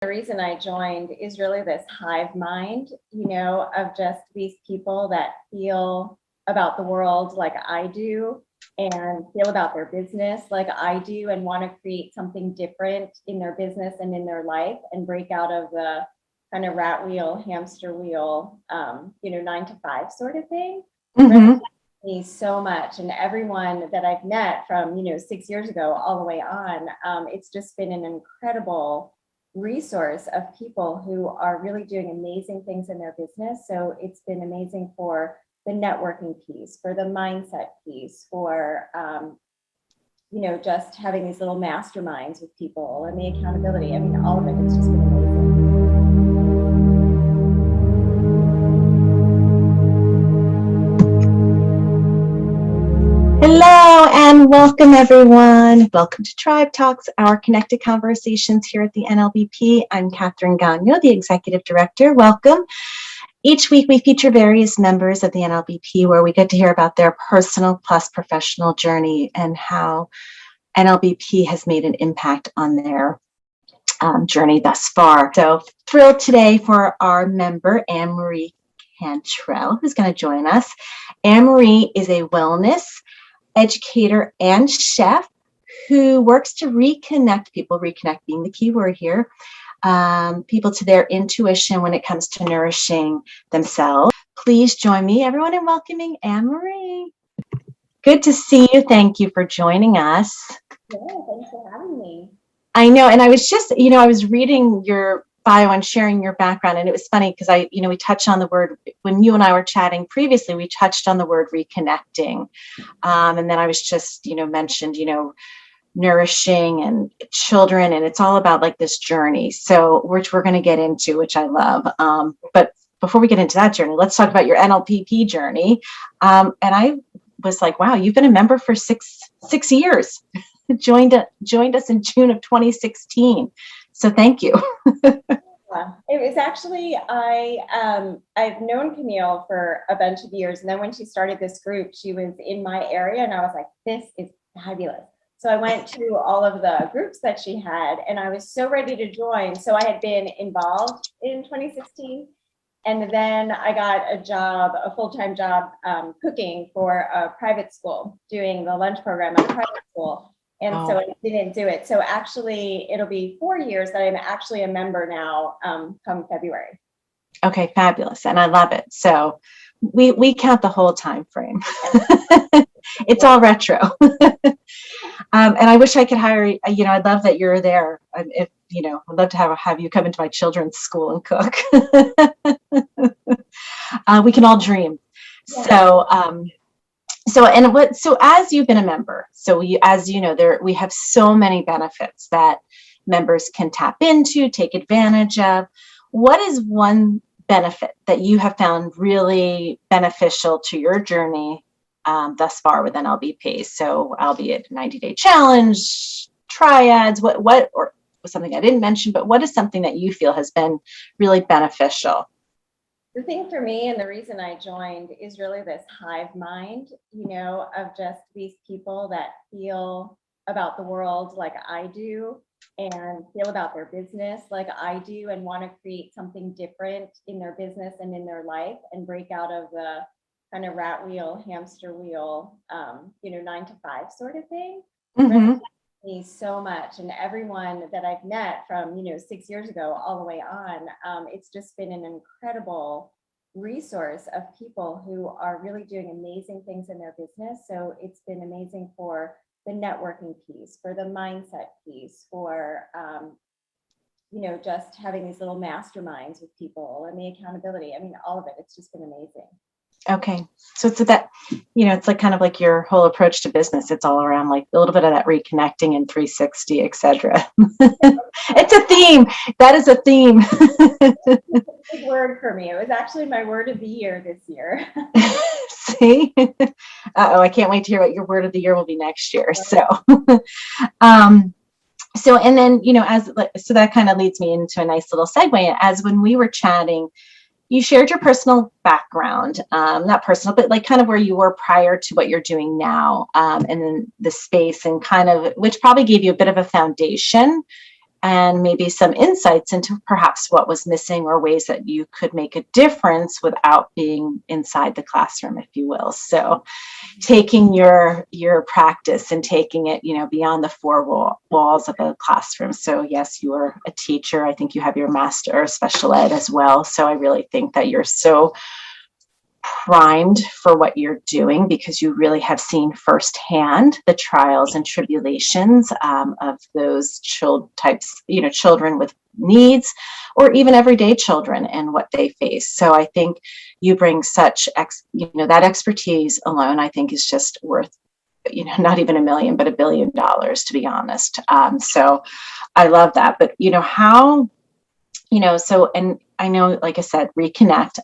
The reason I joined is really this hive mind, of just these people that feel about the world like I do and feel about their business like I do and want to create something different in their business and in their life and break out of the kind of rat wheel, hamster wheel, 9 to 5 sort of thing. Mm-hmm. Me so much, and everyone that I've met from 6 years ago all the way on, it's just been an incredible resource of people who are really doing amazing things in their business. So it's been amazing for the networking piece, for the mindset piece, for just having these little masterminds with people and the accountability. I mean, all of it, it's just been amazing. Hello and welcome everyone. Welcome to Tribe Talks, our connected conversations here at the NLBP. I'm Catherine Gagno, the Executive Director. Welcome. Each week we feature various members of the NLBP where we get to hear about their personal plus professional journey and how NLBP has made an impact on their journey thus far. So thrilled today for our member, Annmarie Cantrell, who's going to join us. Annmarie is a wellness educator and chef who works to reconnect people, reconnect being the key word here, people to their intuition when it comes to nourishing themselves. Please join me, everyone, in welcoming Annmarie. Good to see you. Thank you for joining us. Yeah, thanks for having me. I know, and I was just, I was reading your bio and sharing your background, and it was funny because we touched on the word when you and I were chatting previously. We touched on the word reconnecting, and then I was just mentioned nourishing and children, and it's all about like this journey. So which we're going to get into, which I love. But before we get into that journey, let's talk about your NLBP journey. And I was like, wow, you've been a member for six years. joined us in June of 2016. So thank you. It was actually, I've known Camille for a bunch of years. And then when she started this group, she was in my area and I was like, this is fabulous. So I went to all of the groups that she had and I was so ready to join. So I had been involved in 2016. And then I got a full-time job cooking for a private school, doing the lunch program at a private school. And so I didn't do it. So actually, it'll be 4 years that I'm actually a member now come February. Okay, fabulous. And I love it. So we count the whole time frame. It's all retro. And I wish I could hire, I'd love that you're there. I'd love to have you come into my children's school and cook. We can all dream. Yeah. So as you've been a member, we have so many benefits that members can tap into, take advantage of. What is one benefit that you have found really beneficial to your journey thus far with NLBP? So albeit 90-day challenge, triads, what or something I didn't mention, but what is something that you feel has been really beneficial? The thing for me and the reason I joined is really this hive mind, of just these people that feel about the world like I do and feel about their business like I do and want to create something different in their business and in their life and break out of the kind of rat wheel, hamster wheel, 9 to 5 sort of thing. Mm-hmm. Me so much, and everyone that I've met from 6 years ago all the way on, it's just been an incredible resource of people who are really doing amazing things in their business. So it's been amazing for the networking piece, for the mindset piece, for just having these little masterminds with people and the accountability. I mean, all of it, it's just been amazing. Okay. So it's that, it's like kind of like your whole approach to business. It's all around like a little bit of that reconnecting and 360, et cetera. It's a theme. That is a theme. It's a big word for me. It was actually my word of the year this year. See? I can't wait to hear what your word of the year will be next year. So, and then, so that kind of leads me into a nice little segue. As when we were chatting, you shared your personal background, not personal, but like kind of where you were prior to what you're doing now, and then the space and kind of, which probably gave you a bit of a foundation and maybe some insights into perhaps what was missing or ways that you could make a difference without being inside the classroom, if you will. So taking your practice and taking it, beyond the walls of a classroom. So yes, you are a teacher. I think you have your master of special ed as well. So I really think that you're so primed for what you're doing because you really have seen firsthand the trials and tribulations of those children with needs, or even everyday children and what they face. So I think you bring such that expertise alone, I think, is just worth not even $1 million but $1 billion, to be honest. So I love that. But how, so, and I know, like I said, reconnect.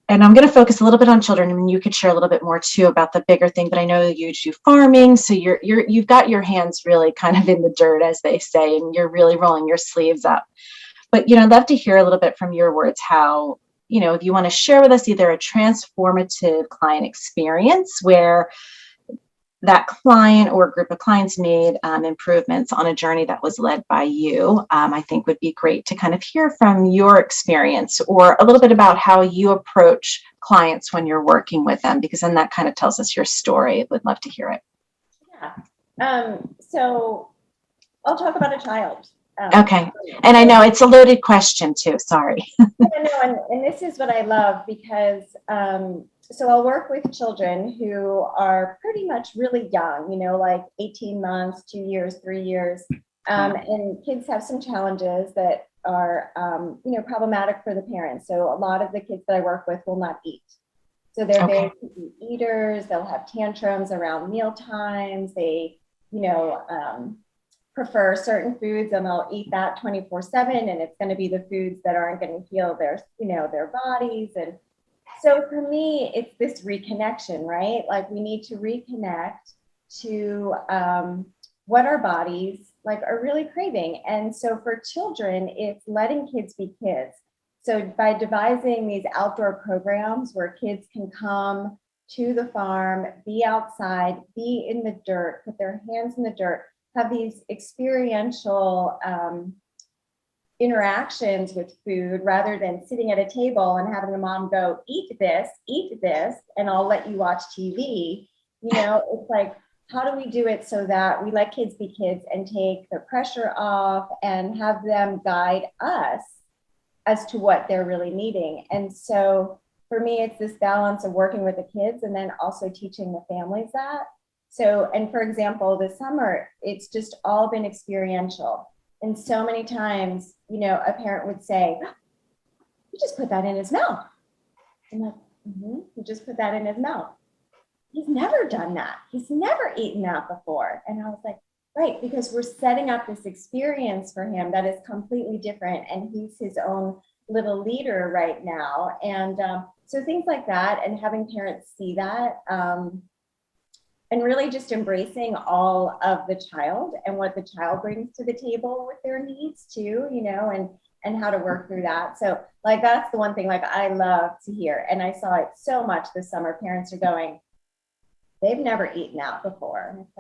And I'm going to focus a little bit on children, and you could share a little bit more too about the bigger thing. But I know you do farming, so you've got your hands really kind of in the dirt, as they say, and you're really rolling your sleeves up. But I'd love to hear a little bit from your words how, if you want to share with us either a transformative client experience where that client or group of clients made improvements on a journey that was led by you, I think would be great to kind of hear from your experience, or a little bit about how you approach clients when you're working with them, because then that kind of tells us your story. Would love to hear it. Yeah. So I'll talk about a child. Okay. And I know it's a loaded question too. Sorry. And this is what I love because so I'll work with children who are pretty much really young, like 18 months, 2 years, 3 years. And kids have some challenges that are, problematic for the parents. So a lot of the kids that I work with will not eat. So they're very picky eaters. They'll have tantrums around meal times. They, prefer certain foods, and they'll eat that 24/7. And it's going to be the foods that aren't going to heal their, their bodies. And so for me, it's this reconnection, right? Like we need to reconnect to what our bodies are really craving. And so for children, it's letting kids be kids. So by devising these outdoor programs where kids can come to the farm, be outside, be in the dirt, put their hands in the dirt, have these experiential interactions with food rather than sitting at a table and having the mom go, eat this, and I'll let you watch TV. It's like, how do we do it so that we let kids be kids and take the pressure off and have them guide us as to what they're really needing? And so for me, it's this balance of working with the kids and then also teaching the families that. So, and for example, this summer, it's just all been experiential. And so many times, a parent would say, you just put that in his mouth. I'm like, you just put that in his mouth. He's never done that. He's never eaten that before. And I was like, right, because we're setting up this experience for him that is completely different. And he's his own little leader right now. And so things like that, and having parents see that, and really just embracing all of the child and what the child brings to the table with their needs too, and how to work through that. So that's the one thing I love to hear. And I saw it so much this summer. Parents are going, they've never eaten out before. And it's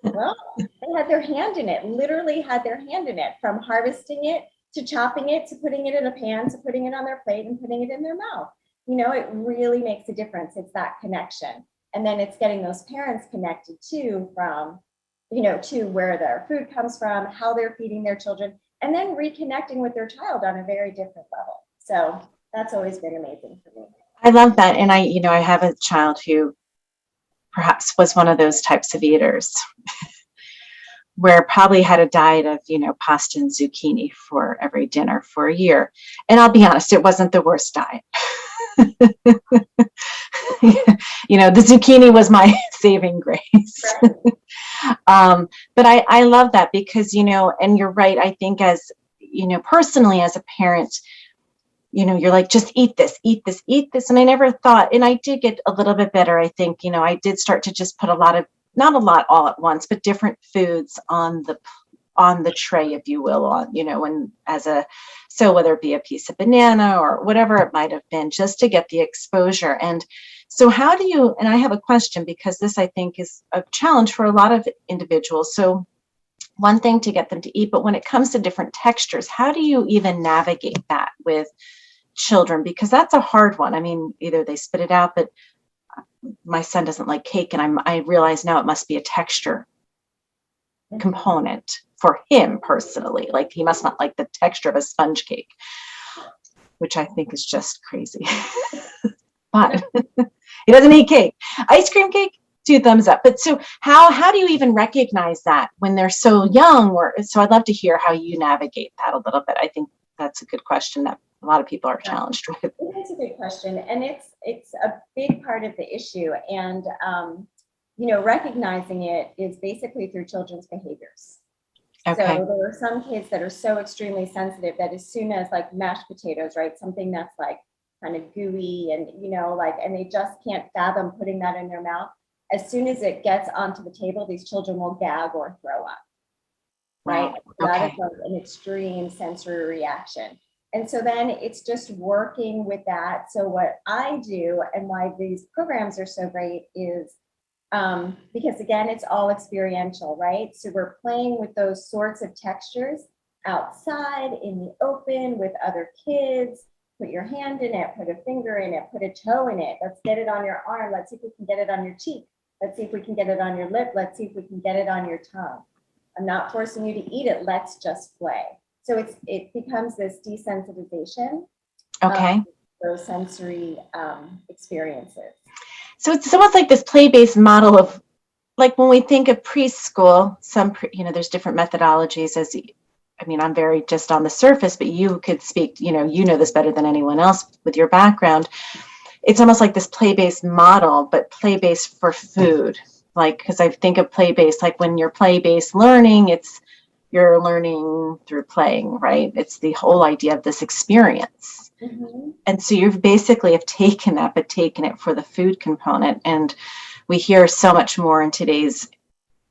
like, well, they had their hand in it, literally had their hand in it, from harvesting it to chopping it to putting it in a pan to putting it on their plate and putting it in their mouth. It really makes a difference. It's that connection. And then it's getting those parents connected too, from, to where their food comes from, how they're feeding their children, and then reconnecting with their child on a very different level. So that's always been amazing for me. I love that. And I have a child who perhaps was one of those types of eaters where probably had a diet of, pasta and zucchini for every dinner for a year. And I'll be honest, it wasn't the worst diet. The zucchini was my saving grace. But I love that because, and you're right. I think as, personally as a parent, you're like, just eat this. And I never thought, and I did get a little bit better. I think, I did start to just put not a lot all at once, but different foods on the tray, if you will, so whether it be a piece of banana or whatever it might have been, just to get the exposure. And so how do you, and I have a question because this I think is a challenge for a lot of individuals. So one thing to get them to eat, but when it comes to different textures, how do you even navigate that with children? Because that's a hard one. I mean, either they spit it out, but my son doesn't like cake, and I realize now it must be a texture component for him personally. Like, he must not like the texture of a sponge cake, which I think is just crazy. But he doesn't eat cake. Ice cream cake, 2 thumbs up. But so how do you even recognize that when they're so young? Or so I'd love to hear how you navigate that a little bit. I think that's a good question that a lot of people are challenged with. It's a good question, and it's a big part of the issue. And you know, recognizing it is basically through children's behaviors. Okay. So there are some kids that are so extremely sensitive that as soon as, like, mashed potatoes, right, something that's like kind of gooey and, you know, like, and they just can't fathom putting that in their mouth. As soon as it gets onto the table, these children will gag or throw up, right? Wow. That Okay. is like an extreme sensory reaction. And so then it's just working with that. So what I do, and why these programs are so great, is because again, it's all experiential, right? So we're playing with those sorts of textures outside in the open with other kids. Put your hand in it, put a finger in it, put a toe in it. Let's get it on your arm. Let's see if we can get it on your cheek. Let's see if we can get it on your lip. Let's see if we can get it on your tongue. I'm not forcing you to eat it. Let's just play. So it becomes this desensitization Okay. of those sensory experiences. So it's almost like this play-based model of, like, when we think of preschool, there's different methodologies. I mean, I'm very just on the surface, but you could speak, you know this better than anyone else with your background. It's almost like this play-based model, but play-based for food. Like, because I think of play-based, like when you're play-based learning, you're learning through playing, right? It's the whole idea of this experience. Mm-hmm. And so you basically have taken that, but taken it for the food component. And we hear so much more in today's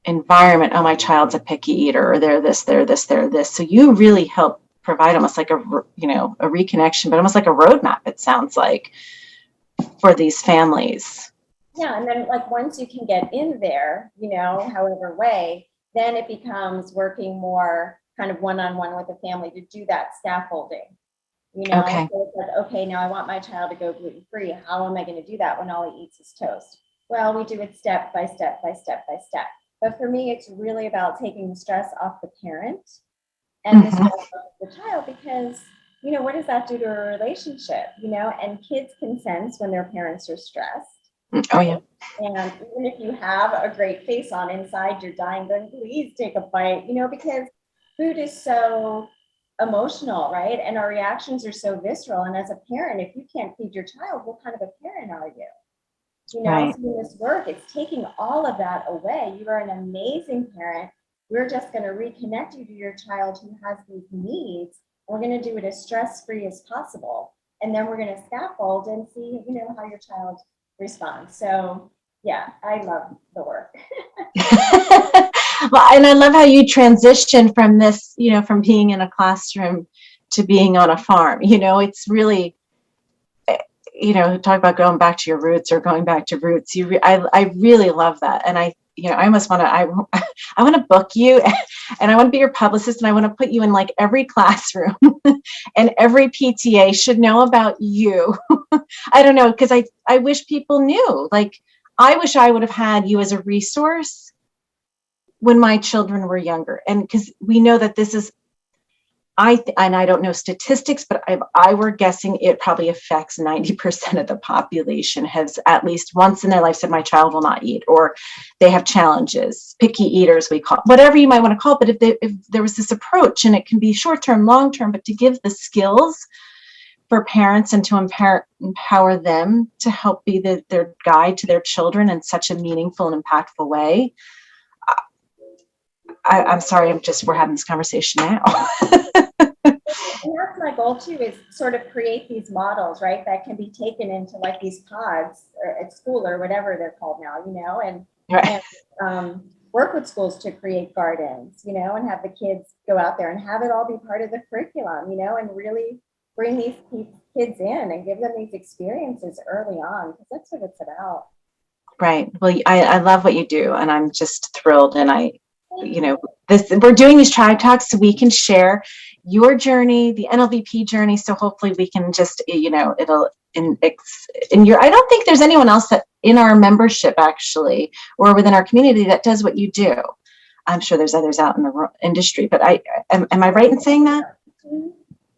environment. Oh, my child's a picky eater, or they're this, they're this, they're this. So you really help provide almost like a reconnection, but almost like a roadmap, it sounds like, for these families. Yeah, and then, like, once you can get in there, however way, then it becomes working more kind of one-on-one with the family to do that scaffolding. Okay. So it's like, okay, now I want my child to go gluten-free. How am I going to do that when all he eats is toast? Well, we do it step by step by step by step. But for me, it's really about taking the stress off the parent and the stress off the child, because, what does that do to a relationship? And kids can sense when their parents are stressed. Oh, yeah. And even if you have a great face on inside, you're dying, then please take a bite, because food is so emotional, right? And our reactions are so visceral. And as a parent, if you can't feed your child, what kind of a parent are you? Right. So in this work, it's taking all of that away. You are an amazing parent. We're just going to reconnect you to your child who has these needs. We're going to do it as stress-free as possible. And then we're going to scaffold and see, how your child responds. So yeah, I love the work. Well, and I love how you transition from this, from being in a classroom to being on a farm. It's really, talk about going back to your roots or going back to roots. I really love that. And I almost want to, I want to book you, and I want to be your publicist, and I want to put you in like every classroom and every PTA should know about you. I don't know, because I wish people knew, like, I wish I would have had you as a resource when my children were younger. And because we know that this is, and I don't know statistics, but I were guessing it probably affects 90% of the population has at least once in their life said, my child will not eat, or they have challenges, picky eaters, we call it, whatever you might want to call it. But if there was this approach, and it can be short-term, long-term, but to give the skills for parents and to empower them to help be their guide to their children in such a meaningful and impactful way. I'm sorry, we're having this conversation now. And that's my goal too, is sort of create these models, right, that can be taken into like these pods or at school or whatever they're called now, and work with schools to create gardens, and have the kids go out there and have it all be part of the curriculum, and really bring these kids in and give them these experiences early on, because that's what it's about. Right. Well, I love what you do, and I'm just thrilled, and we're doing these tribe talks so we can share your journey, the NLBP journey. So hopefully we can just, it'll I don't think there's anyone else that in our membership actually, or within our community that does what you do. I'm sure there's others out in the industry, but am I right in saying that?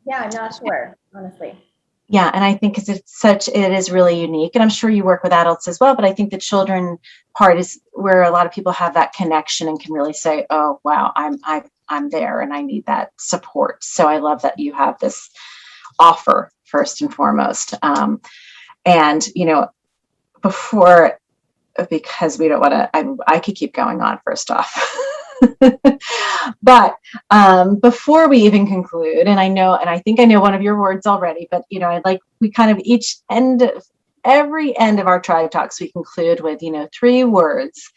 Yeah, I'm not sure, honestly. Yeah, and I think it is really unique, and I'm sure you work with adults as well, but I think the children part is where a lot of people have that connection and can really say, oh, wow, I'm there and I need that support. So I love that you have this offer first and foremost. And, before, because we don't want to, I could keep going on first off. But before we even conclude, and I think I know one of your words already, but we kind of every end of our tribe talks, we conclude with 3 words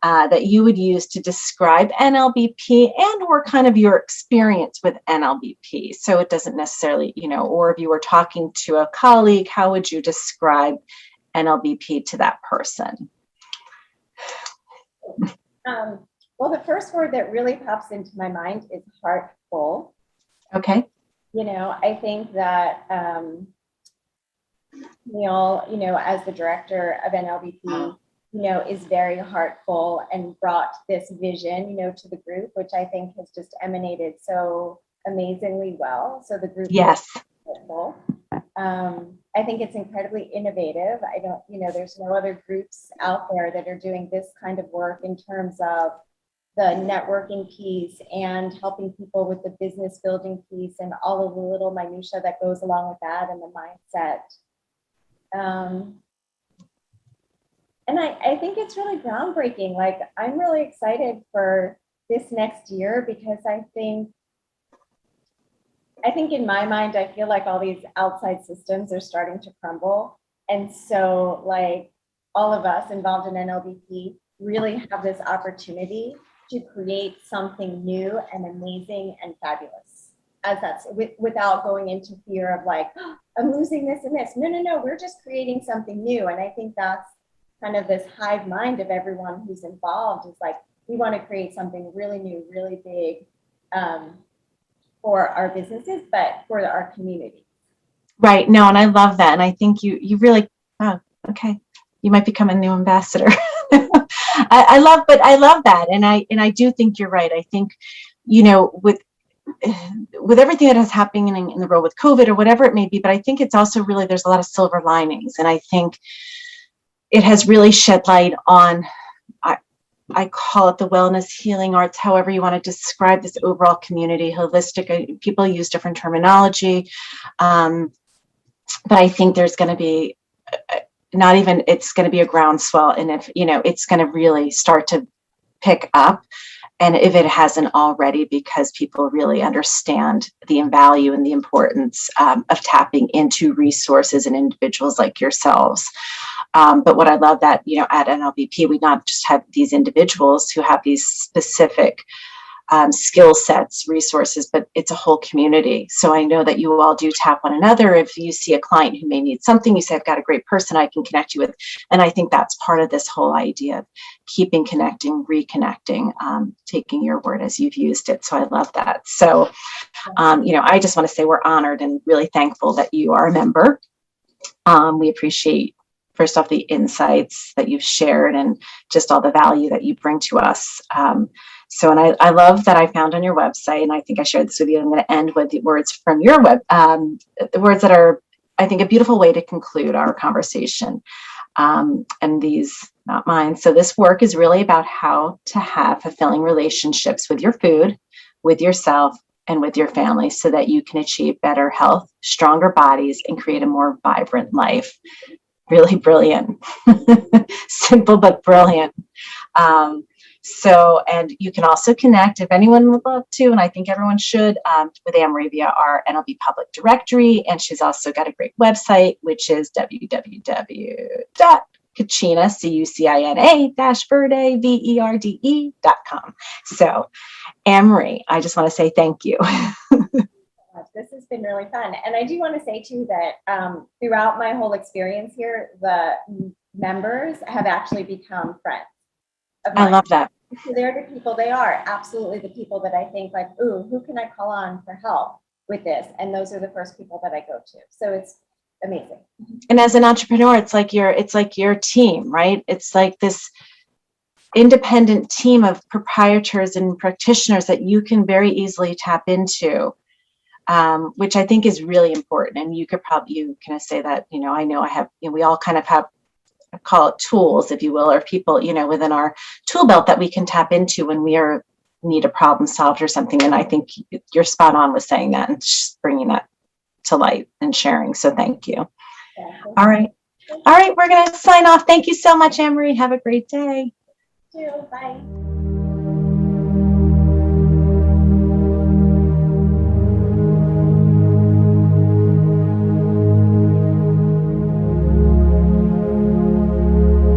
that you would use to describe NLBP and or kind of your experience with NLBP. So it doesn't necessarily, or if you were talking to a colleague, how would you describe NLBP to that person? Well, the first word that really pops into my mind is heartful. Okay. I think that Camille, as the director of NLBP, is very heartful and brought this vision, to the group, which I think has just emanated so amazingly well. So the group, yes, is heartful. I think it's incredibly innovative. There's no other groups out there that are doing this kind of work in terms of the networking piece and helping people with the business building piece and all of the little minutia that goes along with that and the mindset. And I think it's really groundbreaking. Like, I'm really excited for this next year because I think in my mind, I feel like all these outside systems are starting to crumble. And so like all of us involved in NLBP really have this opportunity to create something new and amazing and fabulous, as that's without going into fear of like, oh, I'm losing this and this. No, we're just creating something new. And I think that's kind of this hive mind of everyone who's involved is like, we want to create something really new, really big for our businesses, but for our community. Right. No, and I love that. And I think you really, oh, okay, you might become a new ambassador. I love that. And I do think you're right. I think, with everything that is happening in the world with COVID or whatever it may be, but I think it's also really, there's a lot of silver linings. And I think it has really shed light on, I call it the wellness, healing arts, however you want to describe this overall community, holistic. People use different terminology. But I think there's going to be it's going to be a groundswell. And if, it's going to really start to pick up. And if it hasn't already, because people really understand the value and the importance of tapping into resources and individuals like yourselves. But what I love that, at NLBP, we not just have these individuals who have these specific skill sets, resources, but it's a whole community. So I know that you all do tap one another. If you see a client who may need something, you say, I've got a great person I can connect you with. And I think that's part of this whole idea of keeping connecting, reconnecting, taking your word as you've used it. So I love that. So, I just want to say we're honored and really thankful that you are a member. We appreciate, first off, the insights that you've shared and just all the value that you bring to us. And I love that I found on your website, and I think I shared this with you. I'm going to end with the words from your the words that are, I think, a beautiful way to conclude our conversation. And these, not mine. So this work is really about how to have fulfilling relationships with your food, with yourself, and with your family so that you can achieve better health, stronger bodies, and create a more vibrant life. Really brilliant. Simple but brilliant. And you can also connect, if anyone would love to, and I think everyone should, with Annmarie via our NLB public directory. And she's also got a great website, which is www.Cucina-verde.com. So, Annmarie, I just want to say thank you. This has been really fun. And I do want to say too that throughout my whole experience here, the members have actually become friends. I love that. They're the people, they are absolutely the people that I think like, ooh, who can I call on for help with this? And those are the first people that I go to. So it's amazing. And as an entrepreneur, it's like your team, right? It's like this independent team of proprietors and practitioners that you can very easily tap into, which I think is really important. And you kind of say that, I know I have, we all kind of have, call it tools, if you will, or people, within our tool belt that we can tap into when we need a problem solved or something. And I think you're spot on with saying that and just bringing that to light and sharing. So thank you. Yeah, All right. We're going to sign off. Thank you so much, Annmarie. Have a great day. thank you. Bye.